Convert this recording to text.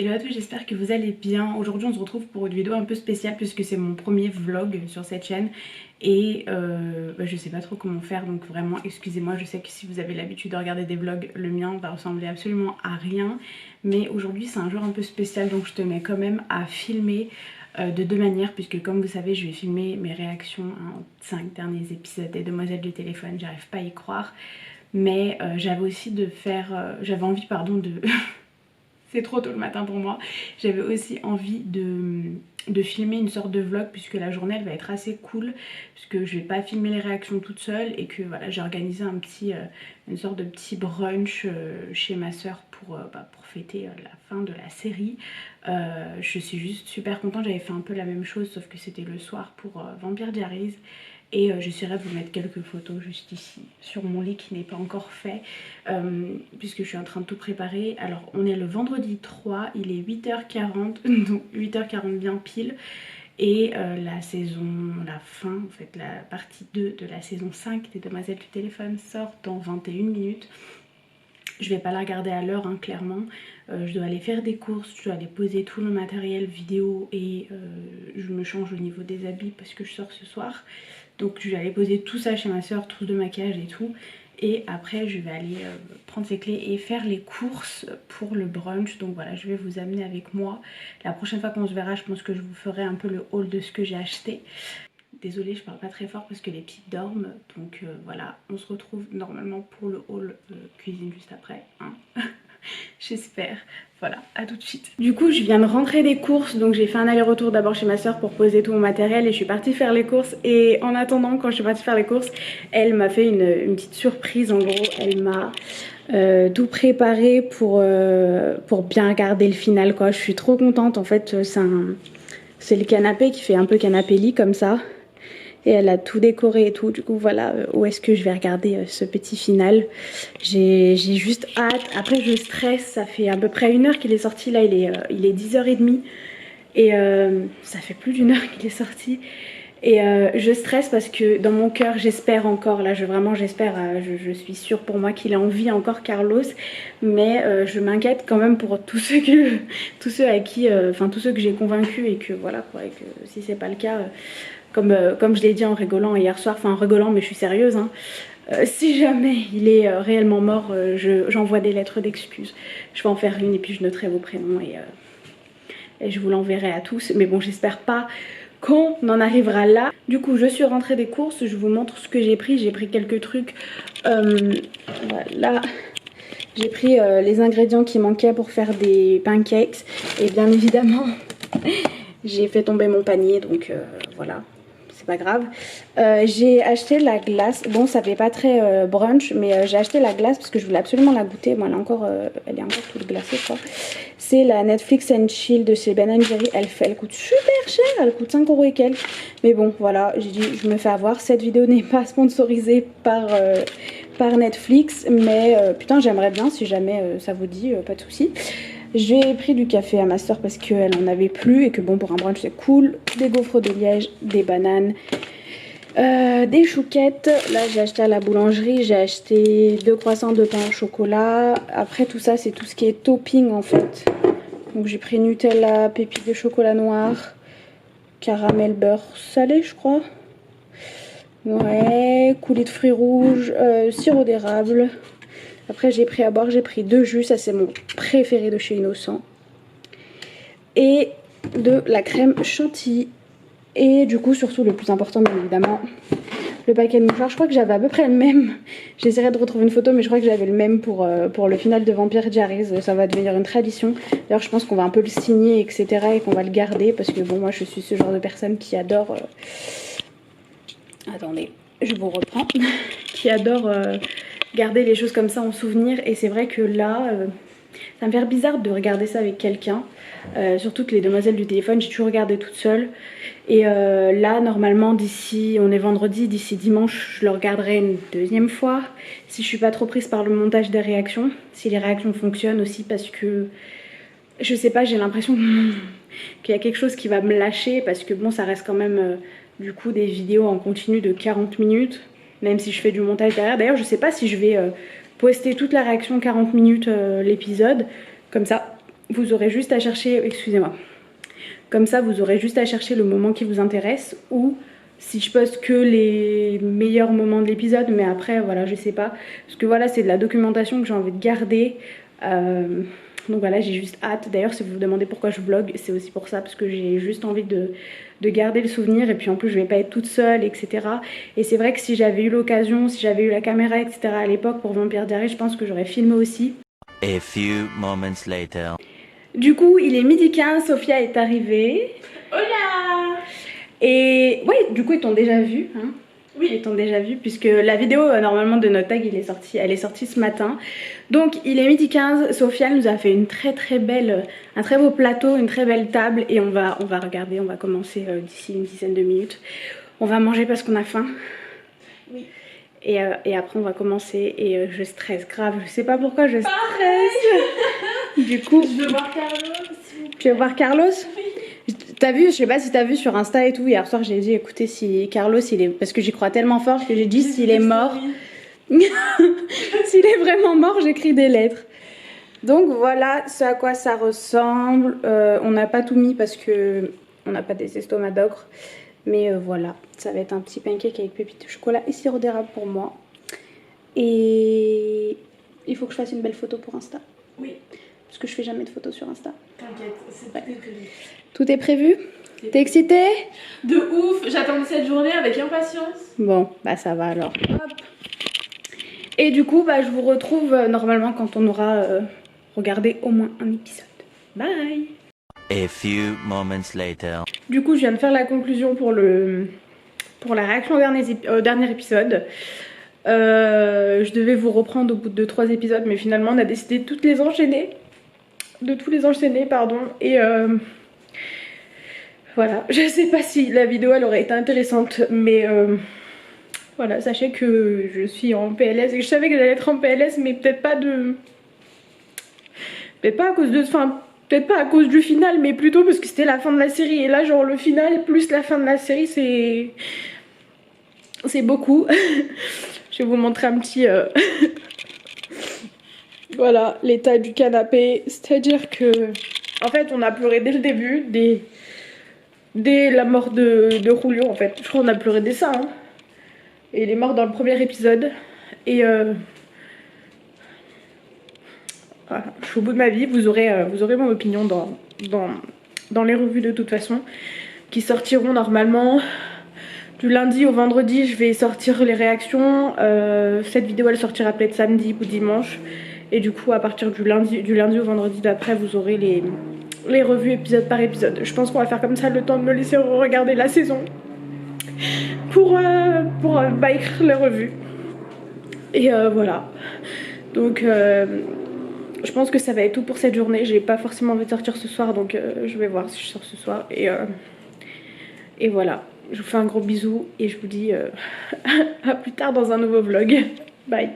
Hello à tous, j'espère que vous allez bien. Aujourd'hui on se retrouve pour une vidéo un peu spéciale puisque c'est mon premier vlog sur cette chaîne et je sais pas trop comment faire, donc vraiment excusez-moi. Je sais que si vous avez l'habitude de regarder des vlogs, le mien va ressembler absolument à rien, mais aujourd'hui c'est un jour un peu spécial, donc je tenais quand même à filmer de deux manières, puisque comme vous savez je vais filmer mes réactions aux 5 derniers épisodes des Demoiselles du téléphone. J'arrive pas à y croire, mais j'avais aussi j'avais envie pardon de c'est trop tôt le matin pour moi. J'avais aussi envie de filmer une sorte de vlog, puisque la journée elle va être assez cool, puisque je vais pas filmer les réactions toute seule et que voilà, j'ai organisé une sorte de petit brunch chez ma soeur pour fêter la fin de la série. Je suis juste super contente. J'avais fait un peu la même chose sauf que c'était le soir pour Vampire Diaries. Et j'essaierai de vous mettre quelques photos juste ici sur mon lit qui n'est pas encore fait, puisque je suis en train de tout préparer. Alors on est le vendredi 3, il est 8h40, donc 8h40 bien pile. Et la fin, en fait la partie 2 de la saison 5 des Demoiselles du téléphone sort dans 21 minutes. Je vais pas la regarder à l'heure, hein, clairement. Je dois aller faire des courses, je dois aller poser tout le matériel vidéo et je me change au niveau des habits parce que je sors ce soir. Donc je vais aller poser tout ça chez ma soeur, trousse de maquillage et tout. Et après je vais aller prendre ses clés et faire les courses pour le brunch. Donc voilà, je vais vous amener avec moi. La prochaine fois qu'on se verra, je pense que je vous ferai un peu le haul de ce que j'ai acheté. Désolée, je parle pas très fort parce que les petites dorment. Donc voilà, on se retrouve normalement pour le haul cuisine juste après, hein. J'espère. Voilà, à tout de suite. Du coup, je viens de rentrer des courses, donc j'ai fait un aller-retour d'abord chez ma soeur pour poser tout mon matériel et je suis partie faire les courses. Et en attendant, quand je suis partie faire les courses, elle m'a fait une petite surprise. En gros, elle m'a tout préparé pour bien regarder le final, quoi. Je suis trop contente. En fait, c'est le canapé qui fait un peu canapé lit comme ça. Et elle a tout décoré et tout. Du coup voilà où est-ce que je vais regarder ce petit final. J'ai juste hâte. Après je stresse, ça fait à peu près 1 heure qu'il est sorti. Là il est 10h30. Et ça fait plus d'1 heure qu'il est sorti. Et je stresse parce que dans mon cœur j'espère encore, là vraiment j'espère, je suis sûre pour moi qu'il est en vie encore, Carlos. Mais je m'inquiète quand même pour tous ceux à qui, tous ceux que j'ai convaincus et que voilà quoi, et que si c'est pas le cas, comme je l'ai dit en rigolant hier soir, enfin en rigolant mais je suis sérieuse, hein, si jamais il est réellement mort, j'envoie des lettres d'excuses. Je vais en faire une et puis je noterai vos prénoms et je vous l'enverrai à tous. Mais bon, j'espère pas qu'on en arrivera là. Du coup, je suis rentrée des courses, je vous montre ce que j'ai pris. J'ai pris quelques trucs. Voilà. J'ai pris les ingrédients qui manquaient pour faire des pancakes. Et bien évidemment, j'ai fait tomber mon panier, donc voilà. C'est pas grave. J'ai acheté la glace. Bon, ça fait pas très brunch, mais j'ai acheté la glace parce que je voulais absolument la goûter. Bon, elle est encore toute glacée, quoi. C'est la Netflix and Chill de chez Ben Jerry. Elle coûte super cher. Elle coûte 5 € et quelques. Mais bon, voilà. J'ai dit, je me fais avoir. Cette vidéo n'est pas sponsorisée par Netflix. Mais putain, j'aimerais bien si jamais ça vous dit. Pas de souci. J'ai pris du café à ma soeur parce qu'elle en avait plus et que bon, pour un brunch c'est cool. Des gaufres de liège, des bananes, des chouquettes. Là j'ai acheté à la boulangerie, j'ai acheté 2 croissants de pain au chocolat. Après tout ça c'est tout ce qui est topping en fait. Donc j'ai pris Nutella, pépites de chocolat noir, caramel beurre salé je crois. Ouais, coulis de fruits rouges, sirop d'érable. Après j'ai pris à boire, j'ai pris 2 jus, ça c'est mon préféré de chez Innocent. Et de la crème chantilly. Et du coup surtout le plus important bien évidemment, le paquet de mouchoirs. Je crois que j'avais à peu près le même. J'essaierai de retrouver une photo mais je crois que j'avais le même pour le final de Vampire Diaries. Ça va devenir une tradition. D'ailleurs je pense qu'on va un peu le signer etc. et qu'on va le garder parce que bon moi je suis ce genre de personne qui adore... Attendez, je vous reprends. Qui adore... garder les choses comme ça en souvenir. Et c'est vrai que là ça me fait bizarre de regarder ça avec quelqu'un, surtout que les Demoiselles du téléphone j'ai toujours regardé toute seule. Et là normalement d'ici, on est vendredi, d'ici dimanche je le regarderai une deuxième fois si je suis pas trop prise par le montage des réactions, si les réactions fonctionnent aussi, parce que je sais pas, j'ai l'impression qu'il y a quelque chose qui va me lâcher, parce que bon ça reste quand même du coup des vidéos en continu de 40 minutes. Même si je fais du montage derrière. D'ailleurs, je sais pas si je vais poster toute la réaction 40 minutes l'épisode. Comme ça, vous aurez juste à chercher, excusez-moi, comme ça vous aurez juste à chercher le moment qui vous intéresse, ou si je poste que les meilleurs moments de l'épisode, mais après voilà je sais pas, parce que voilà c'est de la documentation que j'ai envie de garder, donc voilà j'ai juste hâte. D'ailleurs si vous vous demandez pourquoi je vlog, c'est aussi pour ça, parce que j'ai juste envie de garder le souvenir, et puis en plus je vais pas être toute seule, etc. Et c'est vrai que si j'avais eu l'occasion, si j'avais eu la caméra, etc. à l'époque pour Vampire Diaries, je pense que j'aurais filmé aussi. A few moments later. Du coup il est 12h15, Sophia est arrivée. Hola! Et ouais, du coup ils t'ont déjà vu, hein? Oui, ils t'ont déjà vu, puisque la vidéo normalement de notre tag elle est sortie ce matin. Donc il est 12h15, Sophia nous a fait une un très beau plateau, une très belle table, et on va regarder, on va commencer d'ici une dizaine de minutes. On va manger parce qu'on a faim. Oui. Et après on va commencer, et je stresse grave, je sais pas pourquoi je stresse. Du coup, Je veux voir Carlos. tu veux voir Carlos? Oui. T'as vu, je sais pas si t'as vu sur Insta et tout, hier soir j'ai dit écoutez si Carlos il est, parce que j'y crois tellement fort que j'ai dit s'il est mort, s'il est vraiment mort j'écris des lettres. Donc voilà ce à quoi ça ressemble. On n'a pas tout mis parce que on n'a pas des estomacs d'ogre, mais voilà, ça va être un petit pancake avec pépites de chocolat et sirop d'érable pour moi. Et il faut que je fasse une belle photo pour Insta. Oui. Parce que je fais jamais de photos sur Insta. T'inquiète, c'est tout est prévu. Tout est prévu? T'es excitée? De ouf, j'attendais cette journée avec impatience. Bon, bah ça va alors. Hop. Et du coup, bah je vous retrouve normalement quand on aura regardé au moins un épisode. Bye! A few moments later. Du coup, je viens de faire la conclusion pour la réaction au dernier épisode. Je devais vous reprendre au bout de 3 épisodes, mais finalement on a décidé de tous les enchaîner, pardon. Et voilà, je sais pas si la vidéo elle aurait été intéressante, mais voilà, sachez que je suis en PLS, et je savais que j'allais être en PLS, mais peut-être pas à cause de, enfin peut-être pas à cause du final, mais plutôt parce que c'était la fin de la série, et là genre le final plus la fin de la série c'est beaucoup. Je vais vous montrer un petit voilà l'état du canapé, c'est-à-dire que en fait on a pleuré dès le début, dès la mort de Julio en fait. Je crois qu'on a pleuré dès ça, hein. Et il est mort dans le premier épisode, et voilà, je suis au bout de ma vie. Vous aurez mon opinion dans les revues de toute façon, qui sortiront normalement du lundi au vendredi. Je vais sortir les réactions. Cette vidéo elle sortira peut-être samedi ou dimanche, et du coup à partir du lundi au vendredi d'après vous aurez les revues épisode par épisode. Je pense qu'on va faire comme ça, le temps de me laisser regarder la saison pour écrire les revues. Et voilà, donc je pense que ça va être tout pour cette journée. J'ai pas forcément envie de sortir ce soir, donc je vais voir si je sors ce soir. Et voilà, je vous fais un gros bisou et je vous dis à plus tard dans un nouveau vlog. Bye.